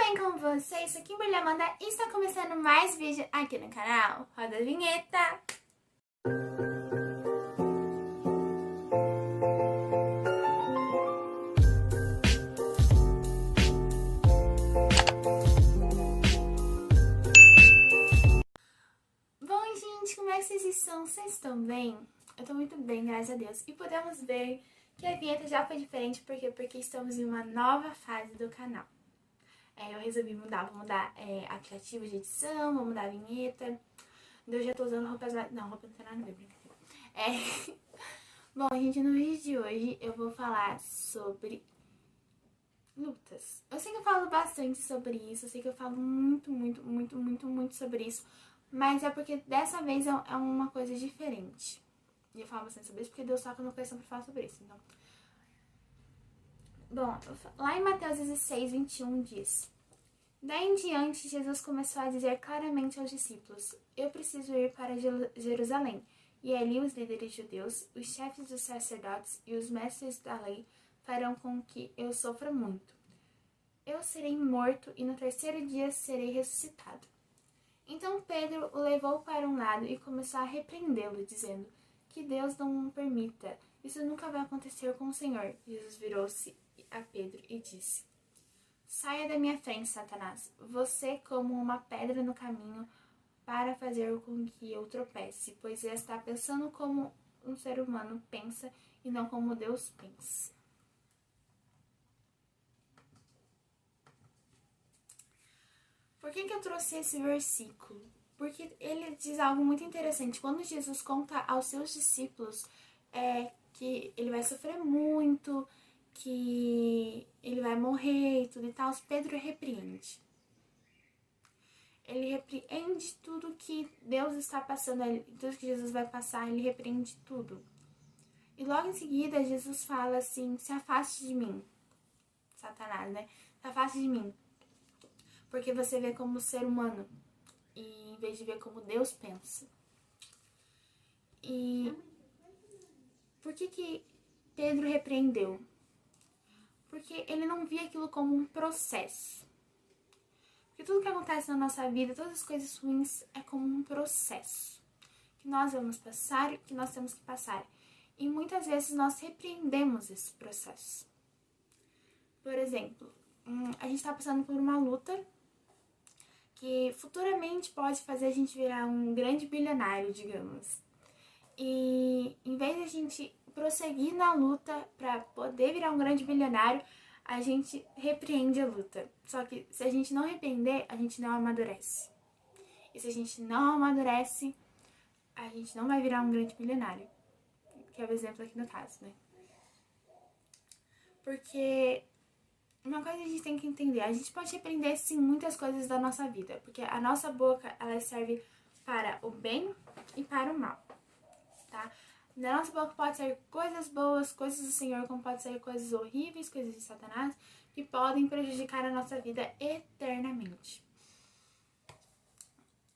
bem com vocês? Isso aqui é Kimberly Amanda e está começando mais vídeo aqui no canal. Roda a vinheta! Bom, gente, como é que vocês estão? Vocês estão bem? Eu tô muito bem, graças a Deus. E podemos ver que a vinheta já foi diferente, por quê? Porque estamos em uma nova fase do canal. Eu resolvi mudar, vou mudar aplicativo de edição, vou mudar a vinheta. Eu já tô usando roupas... Não, roupa não tem nada a ver, brincadeira. Bom, gente, no vídeo de hoje eu vou falar sobre lutas. Eu sei que eu falo bastante sobre isso, eu sei que eu falo muito sobre isso, mas é porque dessa vez é uma coisa diferente. E eu falo bastante sobre isso porque Deus toca no meu coração pra falar sobre isso, então... Bom, lá em Mateus 16, 21 diz: Daí em diante, Jesus começou a dizer claramente aos discípulos: Eu preciso ir para Jerusalém, e ali os líderes judeus, os chefes dos sacerdotes e os mestres da lei farão com que eu sofra muito. Eu serei morto e no terceiro dia serei ressuscitado. Então Pedro o levou para um lado e começou a repreendê-lo, dizendo: Que Deus não permita, isso nunca vai acontecer com o Senhor. Jesus virou-se a Pedro e disse: Saia da minha frente, Satanás. Você como uma pedra no caminho para fazer com que eu tropece, pois você está pensando como um ser humano pensa e não como Deus pensa. Por que eu trouxe esse versículo? Porque ele diz algo muito interessante. Quando Jesus conta aos seus discípulos que ele vai sofrer muito, que ele vai morrer e tudo e tal, Pedro repreende. Ele repreende tudo que Deus está passando, tudo que Jesus vai passar, ele repreende tudo. E logo em seguida, Jesus fala assim: se afaste de mim, Satanás, né? Se afaste de mim, porque você vê como ser humano, e em vez de ver como Deus pensa. E por que Pedro repreendeu? Porque ele não via aquilo como um processo. Porque tudo que acontece na nossa vida, todas as coisas ruins, é como um processo que nós vamos passar e que nós temos que passar. E muitas vezes nós repreendemos esse processo. Por exemplo, a gente está passando por uma luta que futuramente pode fazer a gente virar um grande bilionário, digamos. E em vez de a gente prosseguir na luta para poder virar um grande bilionário, a gente repreende a luta. Só que se a gente não repreender, a gente não amadurece. E se a gente não amadurece, a gente não vai virar um grande bilionário. Que é o exemplo aqui no caso, né? Porque uma coisa a gente tem que entender, a gente pode repreender sim muitas coisas da nossa vida. Porque a nossa boca, ela serve para o bem e para o mal, tá? Na nossa boca pode ser coisas boas, coisas do Senhor, como pode ser coisas horríveis, coisas de Satanás, que podem prejudicar a nossa vida eternamente.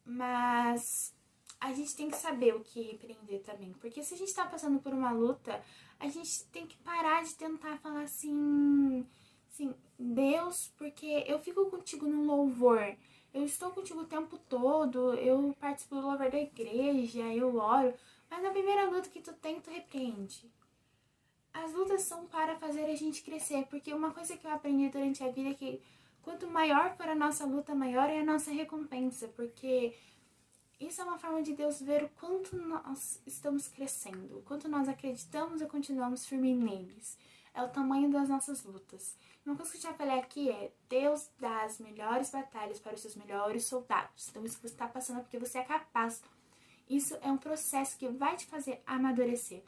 Mas a gente tem que saber o que repreender também, porque se a gente tá passando por uma luta, a gente tem que parar de tentar falar assim, Deus, porque eu fico contigo no louvor, eu estou contigo o tempo todo, eu participo do louvor da igreja, eu oro, mas na primeira luta que tu tem, tu repreende. As lutas são para fazer a gente crescer, porque uma coisa que eu aprendi durante a vida é que quanto maior for a nossa luta, maior é a nossa recompensa, porque isso é uma forma de Deus ver o quanto nós estamos crescendo, o quanto nós acreditamos e continuamos firmes neles. É o tamanho das nossas lutas. Uma coisa que eu já falei aqui é: Deus dá as melhores batalhas para os seus melhores soldados. Então isso que você está passando é porque você é capaz. Isso é um processo que vai te fazer amadurecer.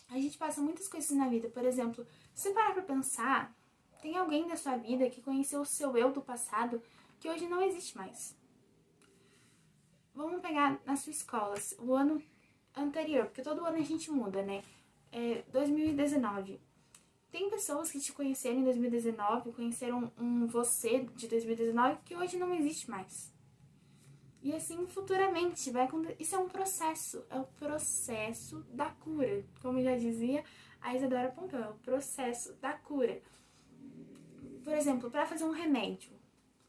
A gente passa muitas coisas na vida. Por exemplo, se você parar pra pensar, tem alguém da sua vida que conheceu o seu eu do passado que hoje não existe mais. Vamos pegar na sua escola, o ano anterior, porque todo ano a gente muda, né? 2019. Tem pessoas que te conheceram em 2019, conheceram você de 2019 que hoje não existe mais. E assim, futuramente, isso é um processo, é o processo da cura. Como já dizia a Isadora Pompeu, é o processo da cura. Por exemplo, para fazer um remédio,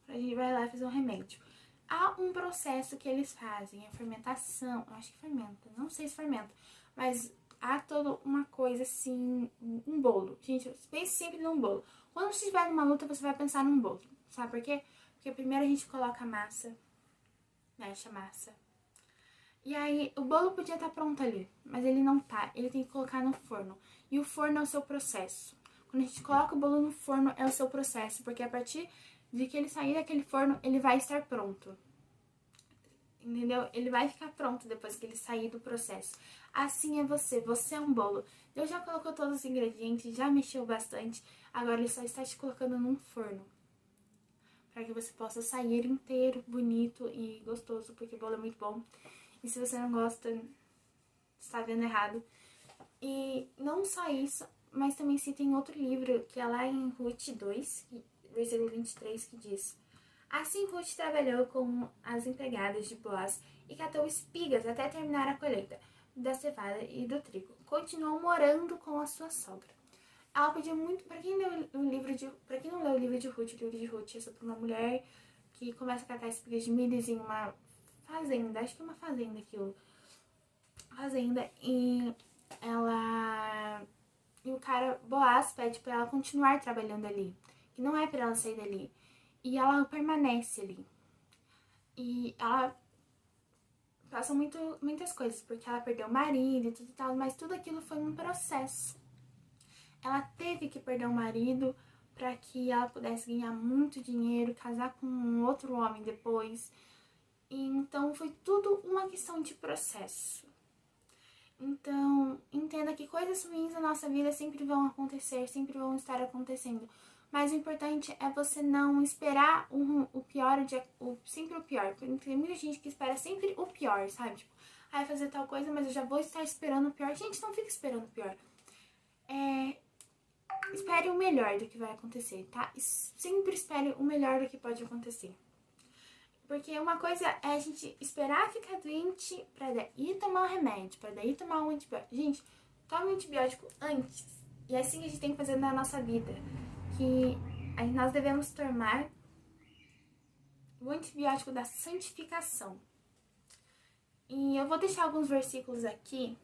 A gente vai lá fazer um remédio. Há um processo que eles fazem, a fermentação, eu acho que fermenta, não sei se fermenta, mas há toda uma coisa assim, um bolo. Gente, pense sempre num bolo. Quando você estiver numa luta, você vai pensar num bolo. Sabe por quê? Porque primeiro a gente coloca a massa, mexe a massa. E aí, o bolo podia estar pronto ali, mas ele não tá. Ele tem que colocar no forno. E o forno é o seu processo. Quando a gente coloca o bolo no forno, é o seu processo. Porque a partir de que ele sair daquele forno, ele vai estar pronto. Entendeu? Ele vai ficar pronto depois que ele sair do processo. Assim é você. Você é um bolo. Deus já colocou todos os ingredientes, já mexeu bastante. Agora ele só está te colocando num forno. Para que você possa sair inteiro, bonito e gostoso. Porque o bolo é muito bom. E se você não gosta, está vendo errado. E não só isso, mas também cita em outro livro, que é lá em Ruth 2, versículo 23, que diz: Assim Ruth trabalhou com as empregadas de Boaz e catou espigas até terminar a colheita da cevada e do trigo. Continuou morando com a sua sogra. Ela podia muito... Para quem não leu o livro de Ruth, o livro de Ruth é sobre uma mulher que começa a catar espigas de milho em uma fazenda, acho que é uma fazenda aquilo. Fazenda, e o cara, Boaz, pede pra ela continuar trabalhando ali. Que não é pra ela sair dali. E ela permanece ali. E ela passa muitas coisas, porque ela perdeu o marido e tudo e tal, mas tudo aquilo foi um processo. Ela teve que perder o marido para que ela pudesse ganhar muito dinheiro, casar com um outro homem depois. E então foi tudo uma questão de processo. Então, entenda que coisas ruins na nossa vida sempre vão acontecer, sempre vão estar acontecendo. Mas o importante é você não esperar o pior, sempre o pior. Tem muita gente que espera sempre o pior, sabe? Tipo, fazer tal coisa, mas eu já vou estar esperando o pior. Gente, não fica esperando o pior. Espere o melhor do que vai acontecer, tá? Sempre espere o melhor do que pode acontecer. Porque uma coisa é a gente esperar ficar doente pra daí tomar um remédio, pra daí tomar um antibiótico. Gente, tome um antibiótico antes. E é assim que a gente tem que fazer na nossa vida. Que nós devemos tomar o antibiótico da santificação. E eu vou deixar alguns versículos aqui,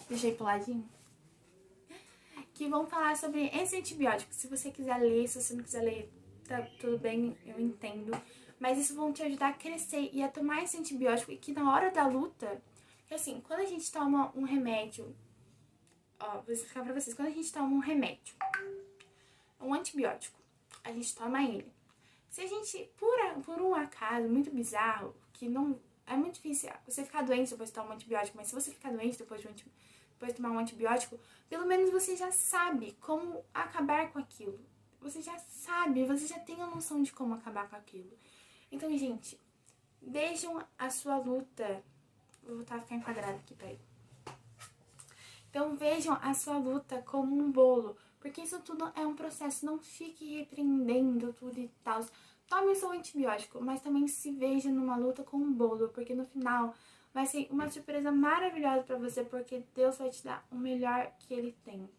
deixei pro ladinho, que vão falar sobre esse antibiótico. Se você quiser ler, se você não quiser ler, tá tudo bem, eu entendo. Mas isso vão te ajudar a crescer e a tomar esse antibiótico. E que na hora da luta, que assim, quando a gente toma um remédio, vou explicar pra vocês. Quando a gente toma um remédio, um antibiótico, a gente toma ele. Se a gente, por um acaso muito bizarro, que não... É muito difícil você ficar doente depois de tomar um antibiótico, mas se você ficar doente depois de tomar um antibiótico, pelo menos você já sabe como acabar com aquilo. Você já sabe, você já tem a noção de como acabar com aquilo. Então, gente, vejam a sua luta. Vou voltar a ficar enquadrada aqui, peraí. Então, vejam a sua luta como um bolo, porque isso tudo é um processo. Não fique repreendendo tudo e tal. Tome o seu antibiótico, mas também se veja numa luta com um bolo, porque no final vai ser uma surpresa maravilhosa pra você, porque Deus vai te dar o melhor que Ele tem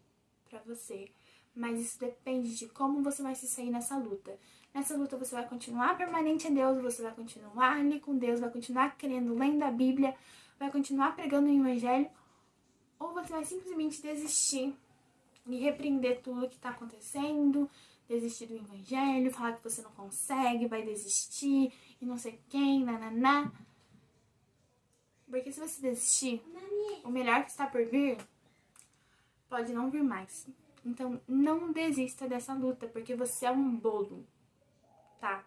pra você. Mas isso depende de como você vai se sair nessa luta. Nessa luta você vai continuar permanente em Deus, você vai continuar ali com Deus, vai continuar crendo, lendo a Bíblia, vai continuar pregando o Evangelho, ou você vai simplesmente desistir e repreender tudo que está acontecendo, desistir do Evangelho, falar que você não consegue, vai desistir e não sei quem, nananá. Porque se você desistir, o melhor que está por vir pode não vir mais. Então, não desista dessa luta, porque você é um bolo, tá?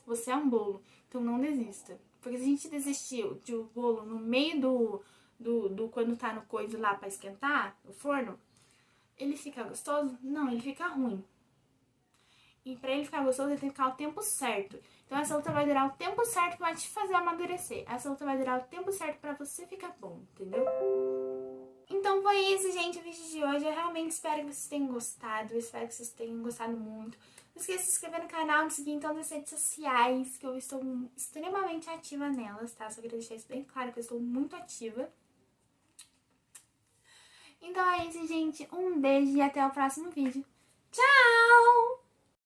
Você é um bolo, então não desista. Porque se a gente desistir de um bolo no meio do quando tá no coisa lá pra esquentar, no forno, ele fica gostoso? Não, ele fica ruim. E pra ele ficar gostoso, ele tem que ficar o tempo certo. Então essa luta vai durar o tempo certo pra te fazer amadurecer. Essa luta vai durar o tempo certo pra você ficar bom, entendeu? Então foi isso, gente, o vídeo de hoje. Eu realmente espero que vocês tenham gostado. Eu espero que vocês tenham gostado muito. Não esqueça de se inscrever no canal, me seguir em todas as redes sociais, que eu estou extremamente ativa nelas, tá? Só queria deixar isso bem claro, que eu estou muito ativa. Então é isso, gente. Um beijo e até o próximo vídeo. Tchau!